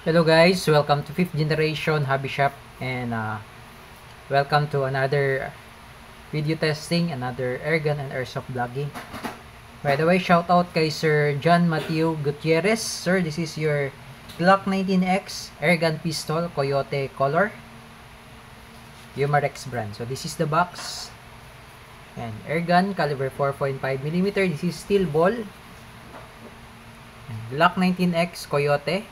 Hello guys, welcome to 5th generation hobby shop, and welcome to another video testing, another airgun and airsoft vlogging. By the way, shout out kay Sir John Matthew Gutierrez. Sir, this is your Glock 19X airgun pistol, Coyote color, Umarex brand. So this is the box, and airgun caliber 4.5mm. This is steel ball, Glock 19X Coyote.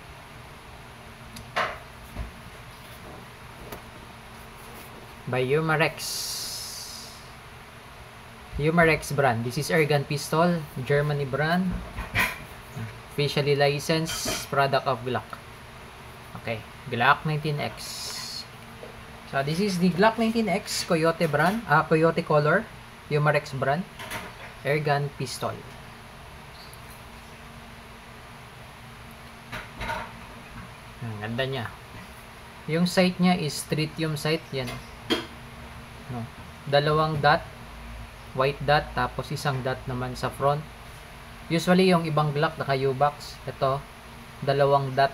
By Umarex brand. This is airgun pistol, Germany brand, officially licensed product of Glock. Okay, Glock 19X. So this is the Glock 19X Coyote brand, Coyote color, Umarex brand, airgun pistol. Ang ganda niya. Yung sight niya is tritium sight, yan. No. Dalawang dot, white dot, tapos isang dot naman sa front. Usually yung ibang Glock naka U-box, ito dalawang dot.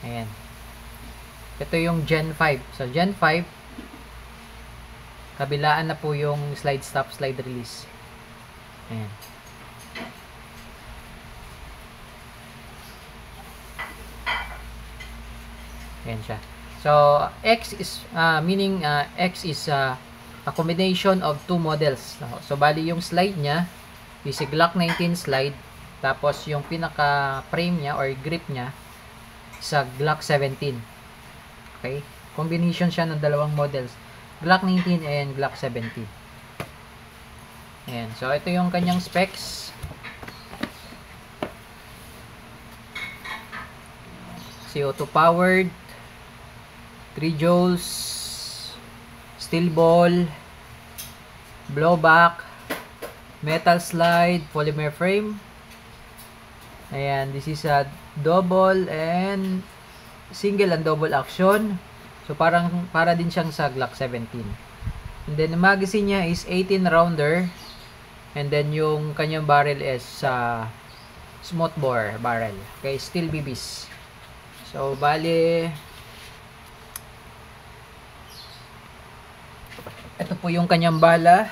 Ayan. Ito yung Gen 5. So Gen 5, kabilaan na po yung slide stop, slide release. Ayan. Ayan siya. So, X is a combination of two models. So, bali yung slide niya is a Glock 19 slide, tapos yung pinaka frame niya or grip niya sa Glock 17. Okay? Combination siya ng dalawang models, Glock 19 and Glock 17. Ayan. So, ito yung kanyang specs. CO2 powered, 3 joules, steel ball, blowback, metal slide, polymer frame. Ayan, this is a double and single and double action. So para din siyang sa Glock 17. And then the magazine niya is 18 rounder, and then yung kanyang barrel is smoothbore barrel. Okay, steel BBs. So bali, ito po yung kanyang bala.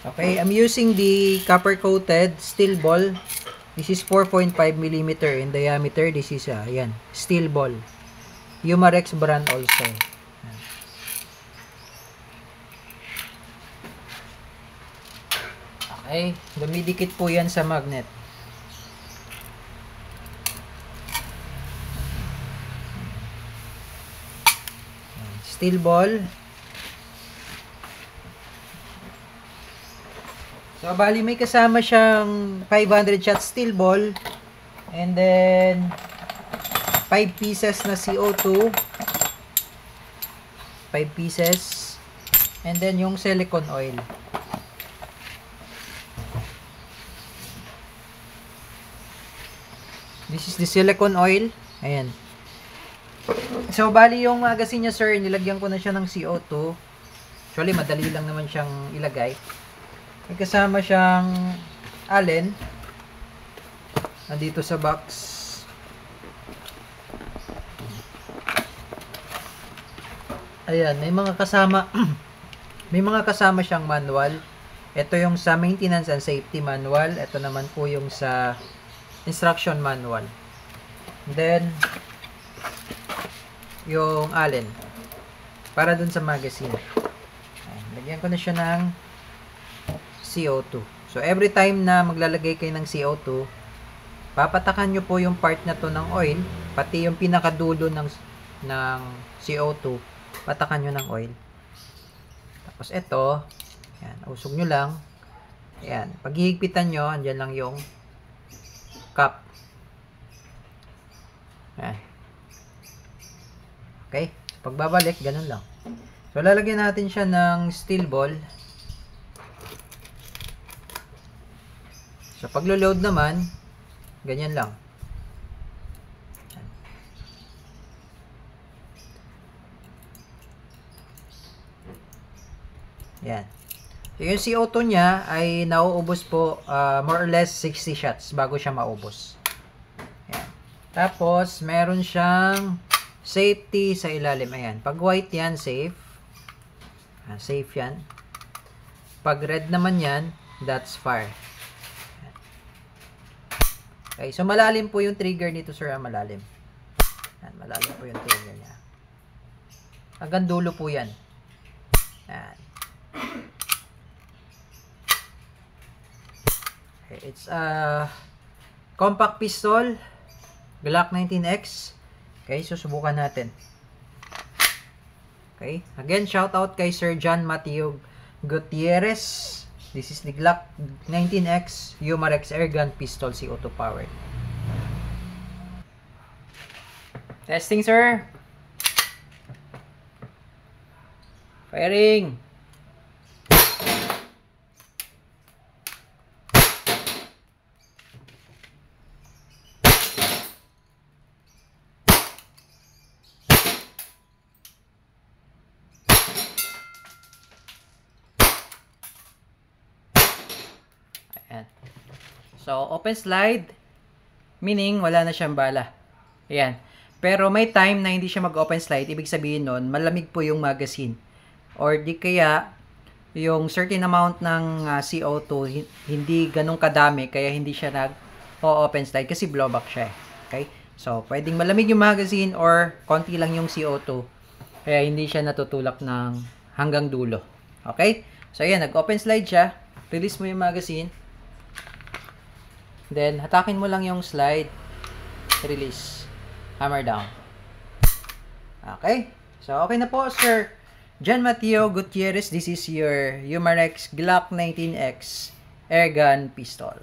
Okay, I'm using the copper coated steel ball. This is 4.5mm in diameter. This is ayan, steel ball. Umarex brand also. Okay, dumidikit po yan sa magnet. Steel ball. So, bali may kasama siyang 500 shot steel ball, and then 5 pieces na CO2. 5 pieces. And then yung silicone oil. This is the silicone oil. Ayan. So, bali yung magazine niya, sir, nilagyan ko na siya ng CO2. Actually, madali lang naman siyang ilagay. May kasama siyang Allen. Nandito sa box. Ayan, may mga kasama may mga kasama siyang manual. Ito yung sa maintenance and safety manual. Ito naman po yung sa instruction manual. And then yung Allen para dun sa magazine. Ayan, lagyan ko na siya ng CO2. So every time na maglalagay kayo ng CO2, papatakan nyo po yung part na to ng oil, pati yung pinakadulo ng CO2, patakan nyo ng oil. Tapos ito, ayan, usog nyo lang. Ayan, pag hihigpitan nyo, andyan lang yung cap. Ayan. Okay? Pagbabalik, ganun lang. So, lalagyan natin siya ng steel ball. So, pag-load naman, ganyan lang. Yan. So, yung CO2 niya ay nauubos po more or less 60 shots bago siya maubos. Yan. Tapos, meron siyang safety sa ilalim. Ayan. Pag white yan, safe. Safe yan. Pag red naman yan, that's fire. Okay, so malalim po yung trigger nito, sir. Malalim. Yan, malalim po yung trigger niya. Hanggang dulo po yan. Yan. Okay, it's a compact pistol, Glock 19X. Okay, susubukan natin. Okay, again, shout out kay Sir John Mateo Gutierrez. This is the Glock 19X Umarex Airgun Pistol CO2 powered. Testing, sir. Firing. Ayan. So, open slide, meaning wala na siyang bala. Ayan. Pero may time na hindi siya mag-open slide, ibig sabihin nun, malamig po yung magazine. Or di kaya, yung certain amount ng CO2, hindi ganun kadami, kaya hindi siya nag-open slide kasi blowback siya. Okay? So, pwedeng malamig yung magazine or konti lang yung CO2, kaya hindi siya natutulak ng hanggang dulo. Okay? So, ayan, nag-open slide siya. Release mo yung magazine. Then, hatakin mo lang yung slide. Release. Hammer down. Okay. So, okay na po, Sir John Mateo Gutierrez. This is your Umarex Glock 19X Airgun Pistol.